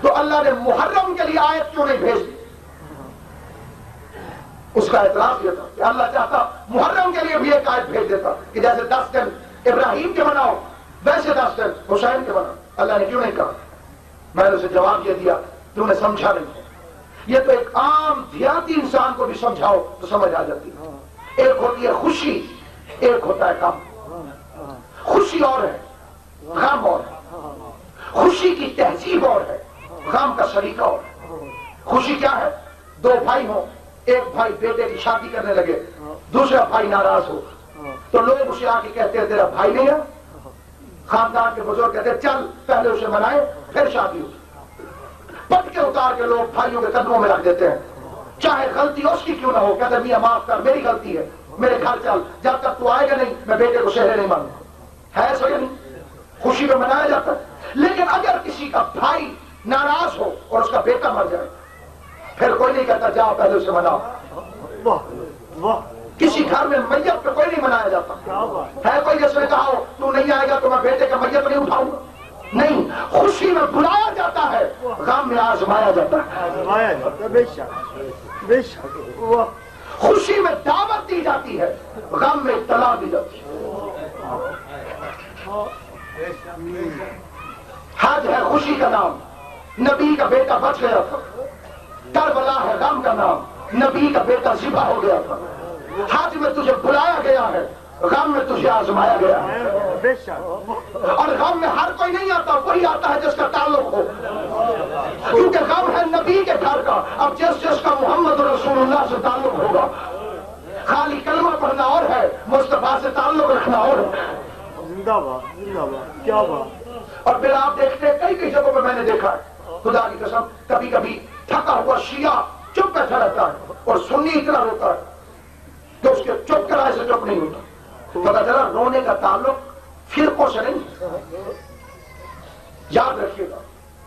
تو اللہ نے محرم کے لیے آیت کیوں نہیں بھیج دی؟ اس کا اعتراض یہ تھا کہ اللہ چاہتا محرم کے لیے بھی ایک آیت بھیج دیتا کہ جیسے 10 دن ابراہیم کے مناؤ ویسے 10 دن حسین کے مناؤ. اللہ نے کیوں نہیں کہا؟ میں نے اسے جواب یہ دیا تو نے سمجھا نہیں. یہ تو ایک عام دیہاتی انسان کو بھی سمجھاؤ تو سمجھ آ جاتی ہے. ایک ہوتی ہے خوشی، ایک ہوتا ہے غم. خوشی اور ہے، غم اور ہے. خوشی کی تہذیب اور ہے، غم کا سلیقہ اور ہے. خوشی کیا ہے؟ 2 بھائی ہوں، ایک بھائی بیٹے کی شادی کرنے لگے، دوسرا بھائی ناراض ہو تو لوگ اسے آ کے کہتے ہیں تیرا بھائی نہیں ہے. خاندان کے بزرگ کہتے ہیں چل پہلے اسے منائے پھر شادی ہو. پٹ کے اتار کے لوگ بھائیوں کے قدموں میں رکھ دیتے ہیں، چاہے غلطی اس کی کیوں نہ ہو. کہتے ہیں میاں معاف کر، میری غلطی ہے، میرے گھر چل، جب تک تو آئے گا نہیں میں بیٹے کو شہرے نہیں مانوں. ہے ایسا یا نہیں؟ خوشی میں منایا جاتا ہے. لیکن اگر کسی کا بھائی ناراض ہو اور اس کا بیٹا مر جائے پھر کوئی نہیں کہتا جاؤ پہلے اسے مناؤ. کسی گھر میں میت پہ کوئی نہیں منایا جاتا. ہے کوئی جس نے کہا ہو تو نہیں آئے گا تو میں بیٹے کا میت نہیں اٹھاؤں گا؟ نہیں. خوشی میں بلایا جاتا ہے، غم میں آزمایا جاتا ہے. بے شک. خوشی میں دعوت دی جاتی ہے، غم میں اطلاع دی جاتی ہے. حج ہے خوشی کا نام، نبی کا بیٹا بچ گیا تھا. کربلا ہے غم کا نام، نبی کا بیٹا ذبح ہو گیا تھا. حج میں تجھے بلایا گیا ہے، غم میں تجھے آزمایا گیا ہے. اور غم میں ہر کوئی نہیں آتا، وہی آتا ہے جس کا تعلق ہو. کیونکہ غم ہے نبی کے گھر کا. اب جس کا محمد رسول اللہ سے تعلق ہوگا. خالی کلمہ پڑھنا اور ہے، مصطفیٰ سے تعلق رکھنا اور ہے. زندہ باد، زندہ باد، کیا بات. اور پھر آپ دیکھتے ہیں کئی جگہوں پہ میں نے دیکھا ہے، خدا کی قسم، کبھی کبھی تھکا ہوا شیعہ چپ بیٹھا رہتا ہے اور سنی اتنا روتا ہے کہ اس کے چپ کرائے سے چپ نہیں ہوتا. پتا چلا رونے کا تعلق فرقوں سے نہیں. یاد رکھیے گا،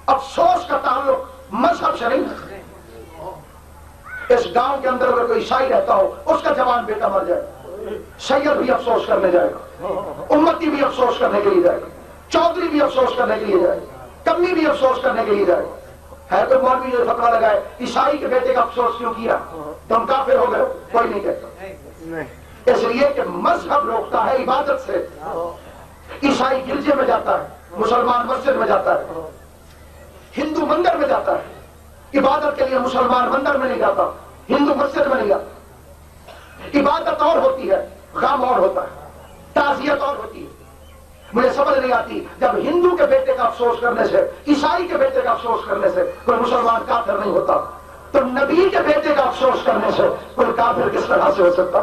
افسوس کا تعلق مذہب سے نہیں. اس گاؤں کے اندر اگر کوئی عیسائی رہتا ہو، اس کا جوان بیٹا مر جائے، سید بھی افسوس کرنے جائے گا، امتی بھی افسوس کرنے کے لیے جائے گا، چودھری بھی افسوس کرنے کے لیے جائے گا، کمی بھی افسوس کرنے کے لیے جائے گا. ہے تو مولوی جو فتویٰ لگائے عیسائی کے بیٹے کا افسوس کیوں کیا، تم کافر ہو گئے، کوئی نہیں کہتا. اس لیے کہ مذہب روکتا ہے عبادت سے. عیسائی گرجے میں جاتا ہے، مسلمان مسجد میں جاتا ہے، ہندو مندر میں جاتا ہے. عبادت کے لیے مسلمان مندر میں نہیں جاتا، ہندو مسجد میں نہیں جاتا. عبادت اور ہوتی ہے، غم اور ہوتا ہے، تعزیت اور ہوتی ہے. مجھے سمجھ نہیں آتی جب ہندو کے بیٹے کا افسوس کرنے سے، عیسائی کے بیٹے کا افسوس کرنے سے کوئی مسلمان کافر نہیں ہوتا، تو نبی کے بیٹے کا افسوس کرنے سے کوئی کافر کس طرح سے ہو سکتا؟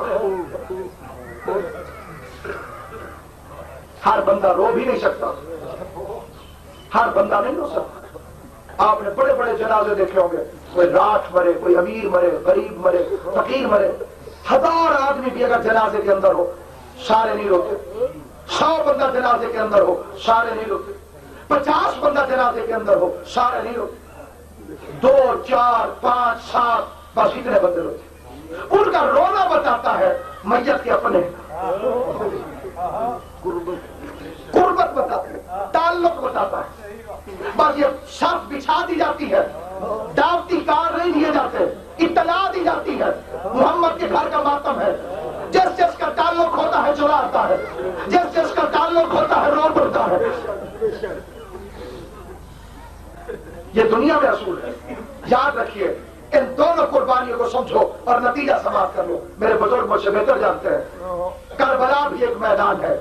ہر بندہ رو بھی نہیں سکتا، ہر بندہ نہیں رو سکتا. آپ نے بڑے بڑے جنازے دیکھے ہوں گے، کوئی راٹھ مرے، کوئی امیر مرے، غریب مرے، فقیر مرے. 1000 آدمی بھی اگر جنازے کے اندر ہو سارے نہیں روتے. 100 بندہ جنازے کے اندر ہو سارے نہیں روتے. 50 بندہ جنازے کے اندر ہو سارے نہیں روتے. 2 4 5 7 بس اتنے بندے روتے. ان کا رونا بتاتا ہے میت کے اپنے قربت بتاتا ہے، تعلق بتاتا ہے. بس یہ صف بچھا دی جاتی ہے، دعوتی کارڈ نہیں دیے جاتے، اطلاع دی جاتی ہے محمد کے گھر کا ماتم ہے. جس جس کا تعلق ہوتا ہے چلاتا ہے، جس جس کا تعلق ہوتا ہے رو پڑتا ہے. یہ دنیا میں اصول ہے. یاد رکھیے، ان دونوں قربانیوں کو سمجھو اور نتیجہ سماعت کر لو. میرے بزرگ مجھ سے بہتر جانتے ہیں، کربلا بھی ایک میدان ہے،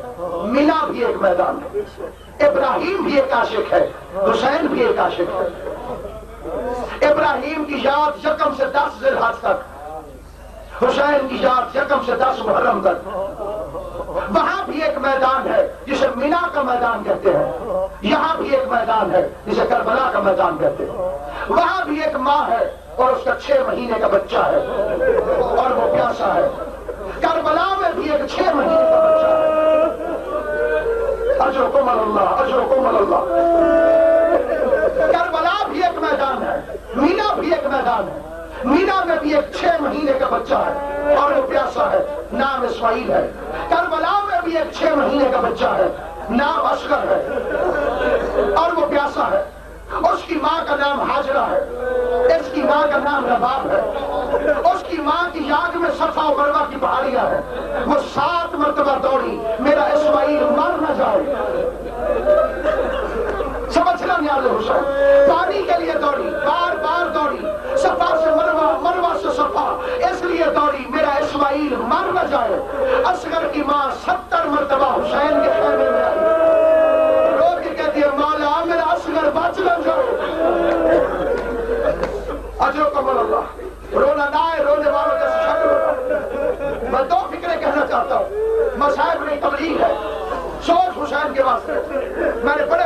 مینا بھی ایک میدان ہے، ابراہیم بھی ایک عاشق ہے، حسین بھی ایک عاشق ہے. ابراہیم کی یاد 1 سے 10 ذی الحج تک، حسین کی یاد 1 سے 10 محرم تک. وہاں بھی ایک میدان ہے جسے مینا کا میدان کہتے ہیں، یہاں بھی ایک میدان ہے جسے کربلا کا میدان کہتے ہیں. وہاں بھی ایک ماں ہے اور اس کا 6 مہینے کا بچہ ہے اور وہ پیاسا ہے. کربلا میں بھی ایک 6 مہینے کا بچہ ہے. اجرکم اللہ، اجرکم اللہ. کربلا بھی ایک میدان ہے، مینا بھی ایک میدان ہے. مینا میں بھی ایک 6 مہینے کا بچہ ہے اور وہ پیاسا ہے، نام اسماعیل ہے. کربلا میں بھی ایک 6 مہینے کا بچہ ہے، نام اصغر ہے اور وہ پیاسا ہے. اس کی ماں کا نام حاجرہ ہے، اس کی ماں کا نام رباب ہے، اس کی ماں کی یاد میں صفا و مروہ کی پہاڑیاں ہیں، وہ 7 مرتبہ دوڑی میرا اسماعیل مر نہ جائے۔ سمجھنا نیاز حسین، پانی کے لیے دوڑی، بار بار دوڑی، صفا سے مروہ، مروہ سے صفا، اس لیے دوڑی میرا اسماعیل مر نہ جائے۔ اصغر کی ماں 70 مرتبہ حسین کے خیمے میں آئی، رو کے کہتی ہے مولا میرا اصغر بچ نہ جائے۔ اجرکم اللہ، رونا نہ آئے، رونے والوں کا شکر ہوگا۔ میں 2 فکریں کہنا چاہتا ہوں، مصائب نہیں تبلیغ ہے۔ سوچ حسین کے واسطے، میں نے بڑے